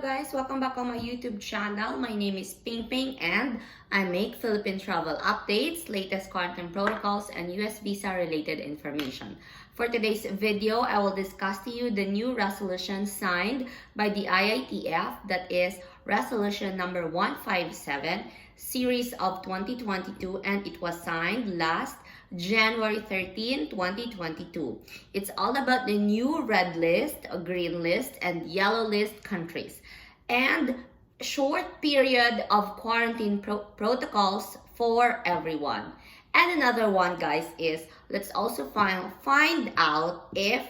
guys, welcome back on my YouTube channel. My name is Ping Ping and I make Philippine travel updates, latest quarantine protocols, and US visa related information. For today's video, I will discuss to you the new resolution signed by the IATF, that is resolution number 157 series of 2022, and it was signed last January 13, 2022. It's all about the new red list, green list, and yellow list countries, and short period of quarantine protocols for everyone. And another one, guys, is let's also find out if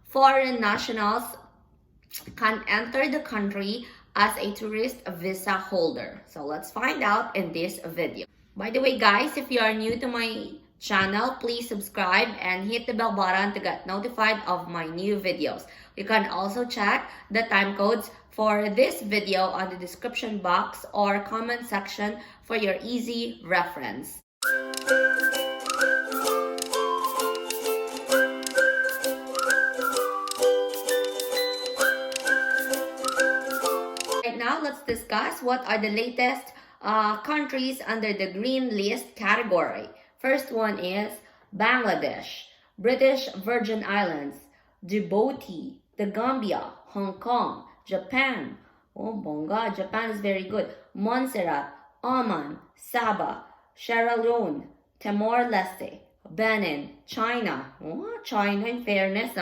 foreign nationals can enter the country as a tourist visa holder. So let's find out in this video. By the way, guys, if you are new to my channel, please subscribe and hit the bell button to get notified of my new videos. You can also check the time codes for this video on the description box or comment section for your easy reference. Right now, let's discuss what are the latest countries under the green list category. First one is Bangladesh, British Virgin Islands, Djibouti, the Gambia, Hong Kong, Japan. Oh, bonga, Japan is very good. Montserrat, Oman, Sabah, Sierra Leone, Timor-Leste, Benin, China. Oh, China in fairness,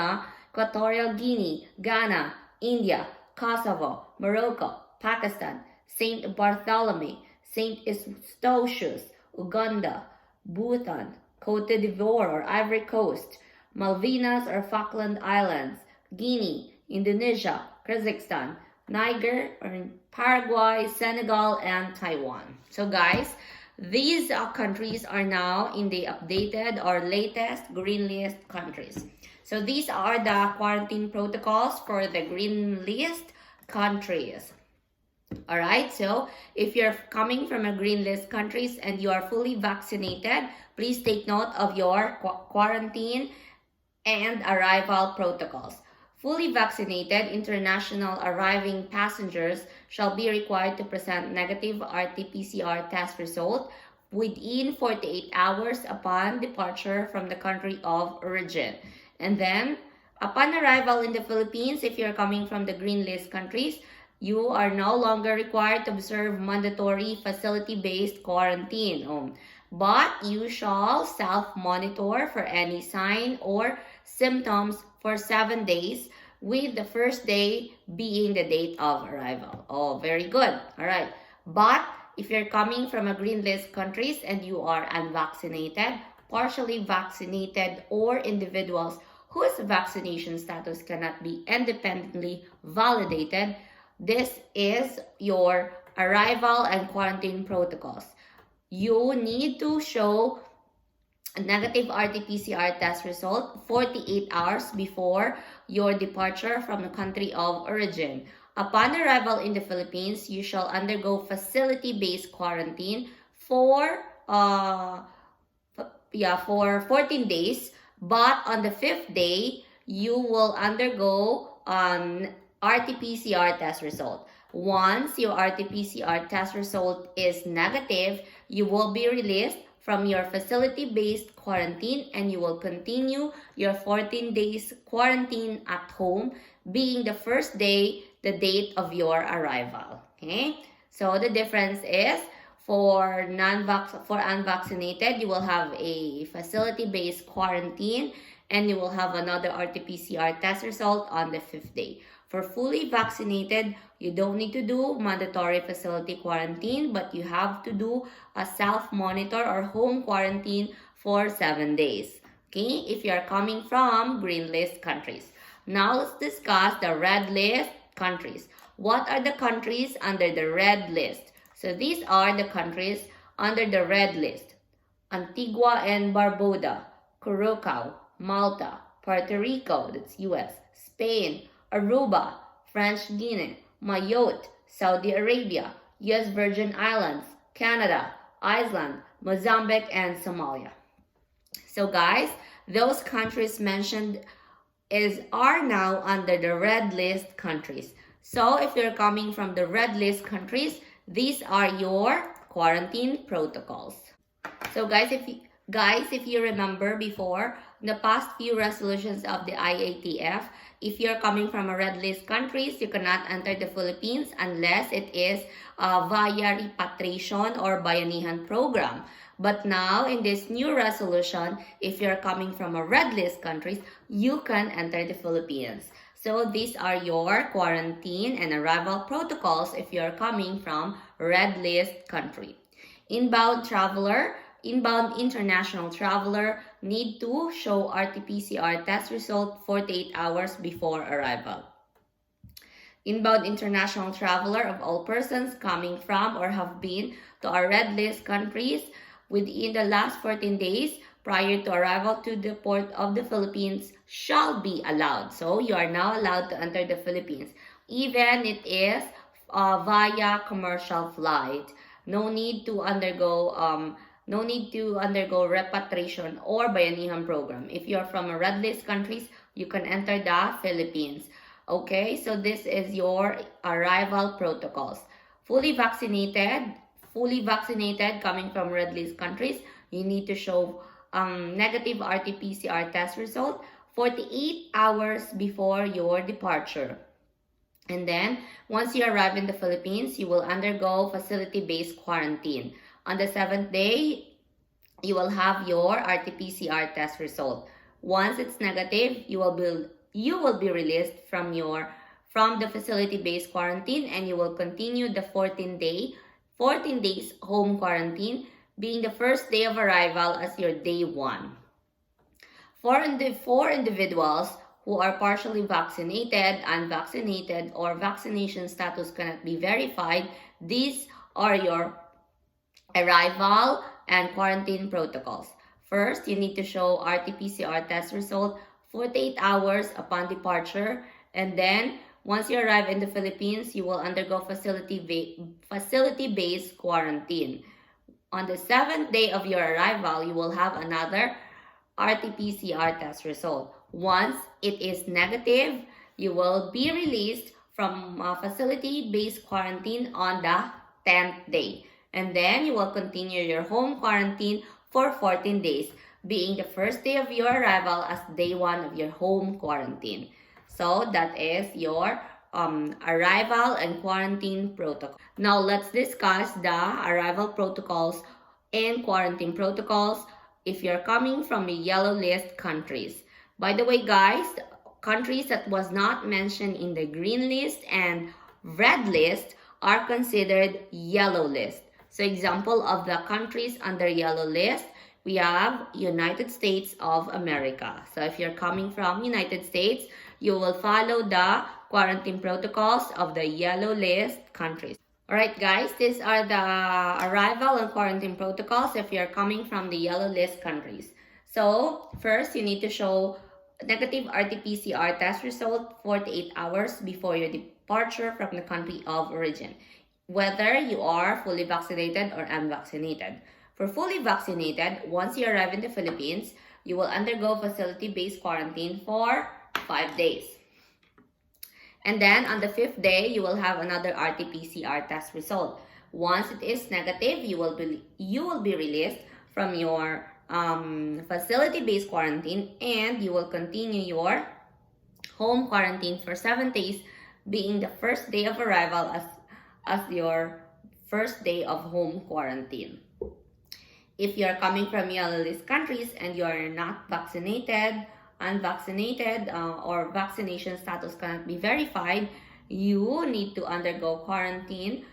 Equatorial Guinea, Ghana, India, Kosovo, Morocco, Pakistan, St. Bartholomew, St. Eustatius, Uganda, Bhutan, Cote d'Ivoire or Ivory Coast, Malvinas or Falkland Islands, Guinea, Indonesia, Kazakhstan, Niger or Paraguay, Senegal, and Taiwan. So guys, these countries are now in the updated or latest green list countries. So these are the quarantine protocols for the green list countries. Alright, so if you're coming from a green list countries and you are fully vaccinated, please take note of your quarantine and arrival protocols. Fully vaccinated international arriving passengers shall be required to present negative RT-PCR test result within 48 hours upon departure from the country of origin. And then, upon arrival in the Philippines, if you're coming from the green list countries, you are no longer required to observe mandatory facility-based quarantine. But you shall self-monitor for any sign or symptoms for 7 days, with the first day being the date of arrival. Oh, very good. All right. But if you're coming from a green list countries and you are unvaccinated, partially vaccinated, or individuals whose vaccination status cannot be independently validated, this is your arrival and quarantine protocols. You need to show a negative RT-PCR test result 48 hours before your departure from the country of origin. Upon arrival in the Philippines, you shall undergo facility-based quarantine for 14 days. But on the 5th day, you will undergo RT-PCR test result. Once your RT-PCR test result is negative, you will be released from your facility-based quarantine and you will continue your 14 days quarantine at home, being the first day the date of your arrival. Okay? So the difference is for unvaccinated, you will have a facility-based quarantine and you will have another RT-PCR test result on the 5th day. For fully vaccinated, you don't need to do mandatory facility quarantine, but you have to do a self-monitor or home quarantine for 7 days. Okay, if you are coming from green list countries. Now let's discuss the red list countries. What are the countries under the red list? So these are the countries under the red list: Antigua and Barbuda, Curacao, Malta, Puerto Rico, that's US, Spain, Aruba, French Guiana, Mayotte, Saudi Arabia, US Virgin Islands, Canada, Iceland, Mozambique, and Somalia. So guys, those countries mentioned are now under the red list countries. So if you're coming from the red list countries, these are your quarantine protocols. So if you remember before the past few resolutions of the IATF, if you're coming from a red list countries, you cannot enter the Philippines unless it is via repatriation or bayanihan program. But now in this new resolution, if you're coming from a red list countries, you can enter the Philippines. So these are your quarantine and arrival protocols if you're coming from red list country. Inbound international traveler need to show RT-PCR test result 48 hours before arrival. Inbound international traveler of all persons coming from or have been to our red list countries within the last 14 days prior to arrival to the port of the Philippines shall be allowed. So you are now allowed to enter the Philippines, even it is via commercial flight. No need to undergo repatriation or bayanihan program. If you're from a red list countries, you can enter the Philippines. Okay, so this is your arrival protocols. Fully vaccinated coming from red list countries, you need to show negative RT-PCR test result 48 hours before your departure. And then, once you arrive in the Philippines, you will undergo facility-based quarantine. On the 7th day, you will have your RT-PCR test result. Once it's negative, you will be released from the facility-based quarantine, and you will continue the 14 days home quarantine, being the first day of arrival as your day 1. For individuals who are partially vaccinated, unvaccinated, or vaccination status cannot be verified, these are your arrival and quarantine protocols. First, you need to show RT-PCR test result 48 hours upon departure, and then once you arrive in the Philippines, you will undergo facility-based quarantine. On the 7th day of your arrival, you will have another RT-PCR test result. Once it is negative, you will be released from facility-based quarantine on the 10th day. And then you will continue your home quarantine for 14 days, being the first day of your arrival as day 1 of your home quarantine. So that is your arrival and quarantine protocol. Now let's discuss the arrival protocols and quarantine protocols if you're coming from the yellow list countries. By the way, guys, countries that was not mentioned in the green list and red list are considered yellow list. So example of the countries under yellow list, we have United States of America. So if you're coming from United States, you will follow the quarantine protocols of the yellow list countries. Alright guys, these are the arrival and quarantine protocols if you're coming from the yellow list countries. So first, you need to show negative RT-PCR test result 48 hours before your departure from the country of origin, whether you are fully vaccinated or unvaccinated. For fully vaccinated, once you arrive in the Philippines, you will undergo facility-based quarantine for 5 days. And then on the 5th day, you will have another RT-PCR test result. Once it is negative, you will be released from your facility-based quarantine, and you will continue your home quarantine for 7 days, being the first day of arrival as your first day of home quarantine. If you're coming from yellow list countries and you're not vaccinated, unvaccinated, or vaccination status cannot be verified, you need to undergo quarantine,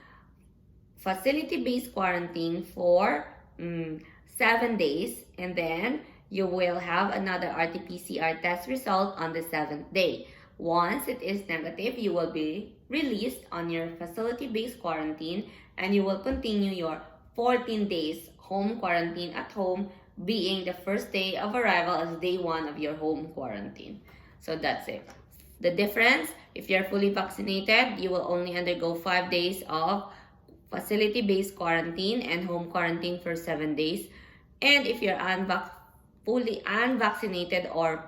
facility-based quarantine for 7 days, and then you will have another RT-PCR test result on the 7th day. Once it is negative, you will be released on your facility-based quarantine, and you will continue your 14 days home quarantine at home, being the first day of arrival as day 1 of your home quarantine. So that's it. The difference, if you're fully vaccinated, you will only undergo 5 days of facility-based quarantine and home quarantine for 7 days. And if you're fully unvaccinated or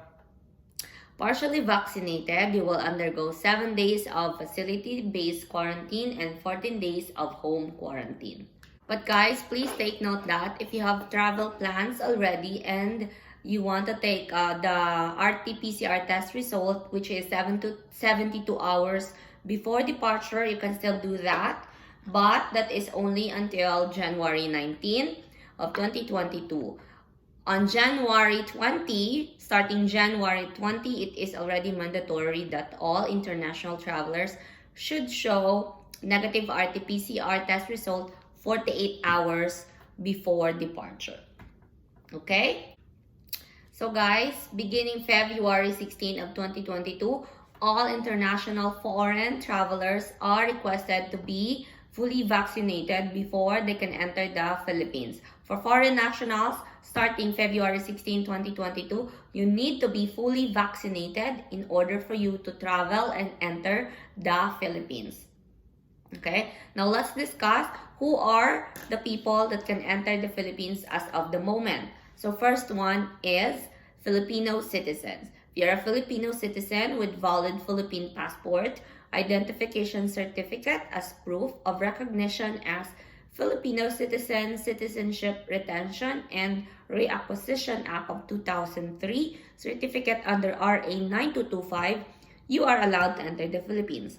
Partially vaccinated, you will undergo 7 days of facility-based quarantine and 14 days of home quarantine. But guys, please take note that if you have travel plans already and you want to take the RT-PCR test result, which is 7 to 72 hours before departure, you can still do that. But that is only until January 19 of 2022. On January 20, starting January 20, it is already mandatory that all international travelers should show negative RT-PCR test result 48 hours before departure. Okay? So guys, beginning February 16 of 2022, all international foreign travelers are requested to be fully vaccinated before they can enter the Philippines. For foreign nationals, starting February 16, 2022, you need to be fully vaccinated in order for you to travel and enter the Philippines. Okay, now let's discuss who are the people that can enter the Philippines as of the moment. So first one is Filipino citizens. If you're a Filipino citizen with valid Philippine passport, identification certificate as proof of recognition as Filipino citizen, Citizenship Retention and Reacquisition Act of 2003, certificate under RA 9225, you are allowed to enter the Philippines.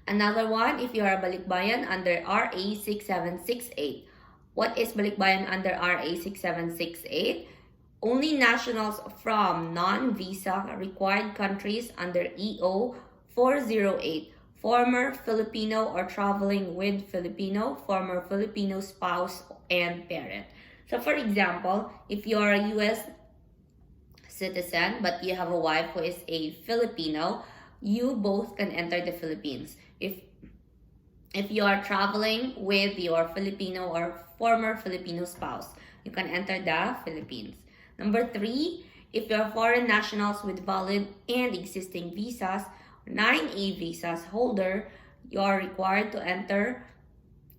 Another one, if you are a balikbayan under RA 6768. What is balikbayan under RA 6768? Only nationals from non-visa required countries under EO 408, former Filipino or traveling with Filipino, former Filipino spouse and parent. So for example, if you're a US citizen but you have a wife who is a Filipino, you both can enter the Philippines. If you are traveling with your Filipino or former Filipino spouse, you can enter the Philippines. Number 3, if you're foreign nationals with valid and existing visas, 9A visas holder, you are required to enter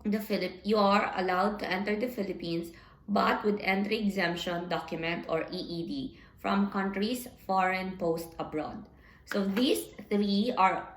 you are allowed to enter the Philippines, but with entry exemption document or EED from countries foreign post abroad. So these 3 are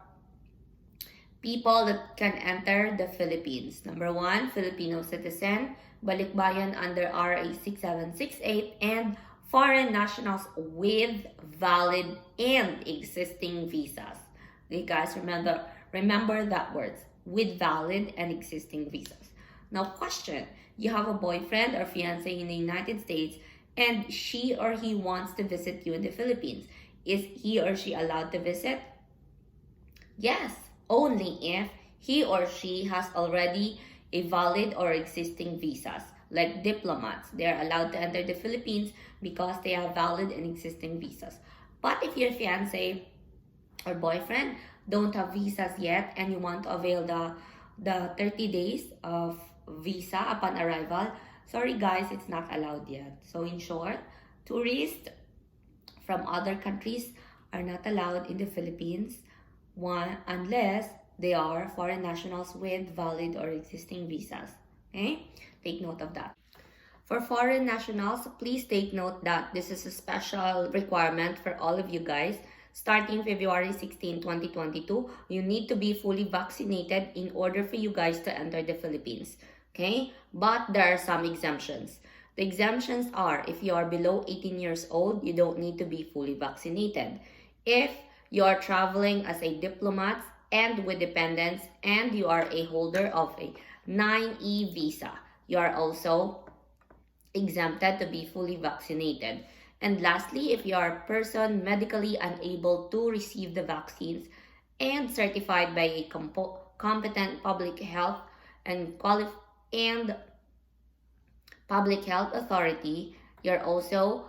people that can enter the Philippines. Number 1, Filipino citizen, balikbayan under RA 6768, and foreign nationals with valid and existing visas. Okay, guys, remember that words, with valid and existing visas. Now, question, you have a boyfriend or fiance in the United States and she or he wants to visit you in the Philippines. Is he or she allowed to visit? Yes, only if he or she has already a valid or existing visas. Like diplomats, they're allowed to enter the Philippines because they have valid and existing visas. But if your fiance or boyfriend don't have visas yet and you want to avail the 30 days of visa upon arrival, sorry guys, it's not allowed yet. So in short, tourists from other countries are not allowed in the Philippines unless they are foreign nationals with valid or existing visas. Okay? Take note of that. For foreign nationals, please take note that this is a special requirement for all of you guys. Starting February 16, 2022, you need to be fully vaccinated in order for you guys to enter the Philippines. Okay? But there are some exemptions. The exemptions are, if you are below 18 years old, you don't need to be fully vaccinated. If you are traveling as a diplomat and with dependents and you are a holder of a 9E visa, you are also exempted to be fully vaccinated. And lastly, if you are a person medically unable to receive the vaccines and certified by a competent public health and public health authority, you're also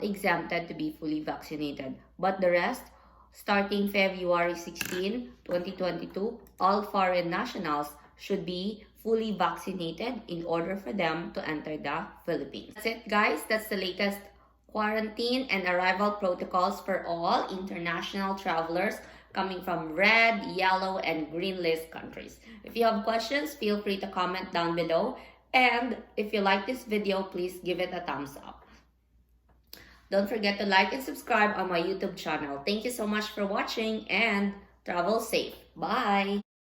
exempted to be fully vaccinated. But the rest, starting February 16, 2022, all foreign nationals should be fully vaccinated in order for them to enter the Philippines. That's it, guys. That's the latest quarantine and arrival protocols for all international travelers coming from red, yellow, and green list countries. If you have questions, feel free to comment down below. And if you like this video, please give it a thumbs up. Don't forget to like and subscribe on my YouTube channel. Thank you so much for watching and travel safe. Bye!